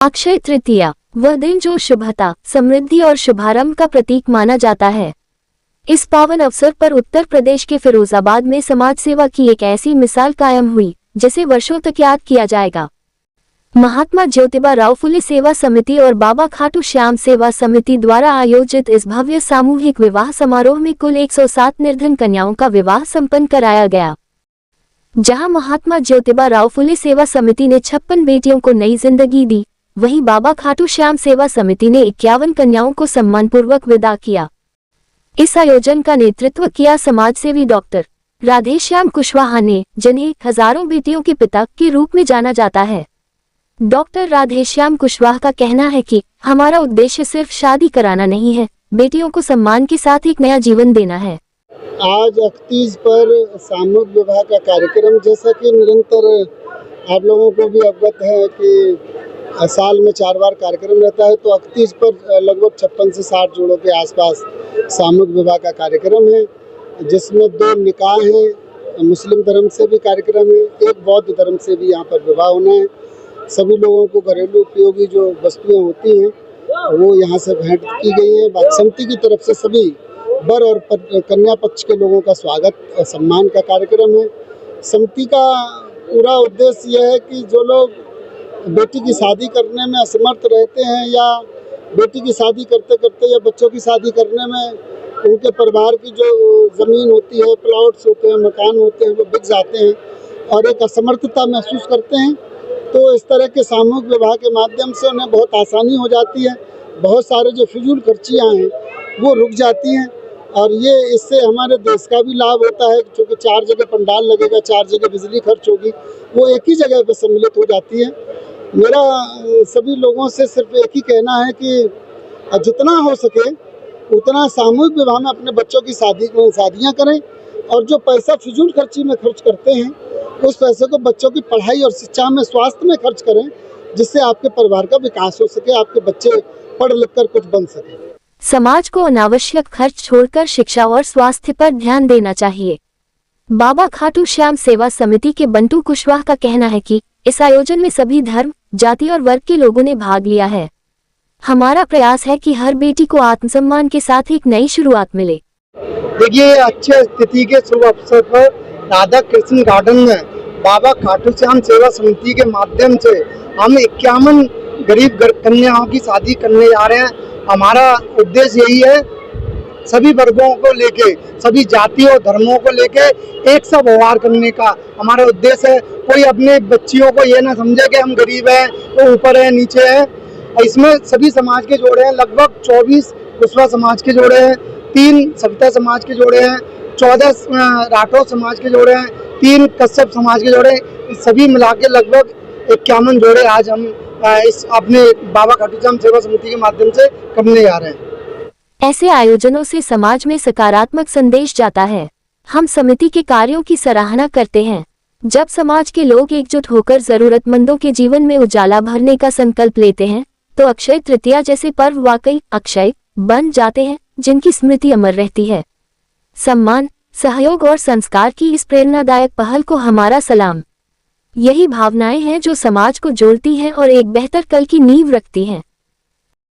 अक्षय तृतीया वह दिन जो शुभता, समृद्धि और शुभारंभ का प्रतीक माना जाता है। इस पावन अवसर पर उत्तर प्रदेश के फिरोजाबाद में समाज सेवा की एक ऐसी मिसाल कायम हुई जिसे वर्षों तक याद किया जाएगा। महात्मा ज्योतिबा राव फुले सेवा समिति और बाबा खाटू श्याम सेवा समिति द्वारा आयोजित इस भव्य सामूहिक विवाह समारोह में कुल 107 निर्धन कन्याओं का विवाह संपन्न कराया गया। जहां महात्मा ज्योतिबा राव फुले सेवा समिति ने 56 बेटियों को नई जिंदगी दी, वहीं बाबा खाटू श्याम सेवा समिति ने 51 कन्याओं को सम्मानपूर्वक विदा किया। इस आयोजन का नेतृत्व किया समाजसेवी डॉक्टर राधेश्याम कुशवाहा ने, जिन्हें हजारों बेटियों के पिता के रूप में जाना जाता है। डॉक्टर राधेश्याम कुशवाहा का कहना है कि हमारा उद्देश्य सिर्फ शादी कराना नहीं है, बेटियों को सम्मान के साथ एक नया जीवन देना है। आज 31 पर सामूहिक विवाह का कार्यक्रम, जैसा कि निरंतर आप लोगों को भी अवगत है कि साल में 4 बार कार्यक्रम रहता है, तो 31 पर लगभग 56 से 60 जोड़ों के आसपास सामूहिक विवाह का कार्यक्रम है, जिसमें 2 निकाह हैं। मुस्लिम धर्म से भी कार्यक्रम है, एक बौद्ध धर्म से भी यहाँ पर विवाह होना है। सभी लोगों को घरेलू उपयोगी जो वस्तुएं होती हैं वो यहाँ से भेंट की गई हैं। समिति की तरफ से सभी वर और कन्या पक्ष के लोगों का स्वागत और सम्मान का कार्यक्रम है। समिति का पूरा उद्देश्य यह है कि जो लोग बेटी की शादी करने में असमर्थ रहते हैं या बेटी की शादी करते करते या बच्चों की शादी करने में उनके परिवार की जो ज़मीन होती है, प्लॉट्स होते हैं, मकान होते हैं, वो बिक जाते हैं और एक असमर्थता महसूस करते हैं, तो इस तरह के सामूहिक विवाह के माध्यम से उन्हें बहुत आसानी हो जाती है। बहुत सारे जो फिजूल खर्चियाँ हैं वो रुक जाती हैं और ये इससे हमारे देश का भी लाभ होता है, क्योंकि 4 जगह पंडाल लगेगा, 4 जगह बिजली खर्च होगी, वो एक ही जगह पर सम्मिलित हो जाती है। मेरा सभी लोगों से सिर्फ एक ही कहना है कि जितना हो सके उतना सामूहिक विवाह में अपने बच्चों की शादियाँ करें और जो पैसा फिजूल खर्ची में खर्च करते हैं उस पैसे को बच्चों की पढ़ाई और शिक्षा में, स्वास्थ्य में खर्च करें, जिससे आपके परिवार का विकास हो सके, आपके बच्चे पढ़ लिख कर कुछ बन सके। समाज को अनावश्यक खर्च छोड़कर शिक्षा और स्वास्थ्य पर ध्यान देना चाहिए। बाबा खाटू श्याम सेवा समिति के बंटू कुशवाहा का कहना है कि इस आयोजन में सभी धर्म, जाति और वर्ग के लोगों ने भाग लिया है। हमारा प्रयास है कि हर बेटी को आत्मसम्मान के साथ एक नई शुरुआत मिले। देखिए, अच्छे तिथि के शुभ अवसर पर राधा कृष्ण गार्डन में बाबा खाटू श्याम सेवा समिति के माध्यम से हम 51 गरीब कन्याओं की शादी करने जा रहे हैं। हमारा उद्देश्य यही है, सभी वर्गों को लेके, सभी जाति और धर्मों को लेके एक सा व्यवहार करने का हमारा उद्देश्य है। कोई अपने बच्चियों को ये ना समझे कि हम गरीब हैं, वो ऊपर है, नीचे है। इसमें सभी समाज के जोड़े हैं, लगभग 24 कुशवाहा समाज के जोड़े हैं, 3 सविता समाज के जोड़े हैं, 14 राठौर समाज के जोड़े हैं, 3 कश्यप समाज के जोड़े हैं। सभी मिला के लगभग 51 जोड़े आज हम इस अपने बाबा खाटू श्याम सेवा समिति के माध्यम से करने जा रहे हैं। ऐसे आयोजनों से समाज में सकारात्मक संदेश जाता है। हम समिति के कार्यों की सराहना करते हैं। जब समाज के लोग एकजुट होकर जरूरतमंदों के जीवन में उजाला भरने का संकल्प लेते हैं, तो अक्षय तृतीया जैसे पर्व वाकई अक्षय बन जाते हैं, जिनकी स्मृति अमर रहती है। सम्मान, सहयोग और संस्कार की इस प्रेरणादायक पहल को हमारा सलाम। यही भावनाएं हैं जो समाज को जोड़ती हैं और एक बेहतर कल की नींव रखती हैं।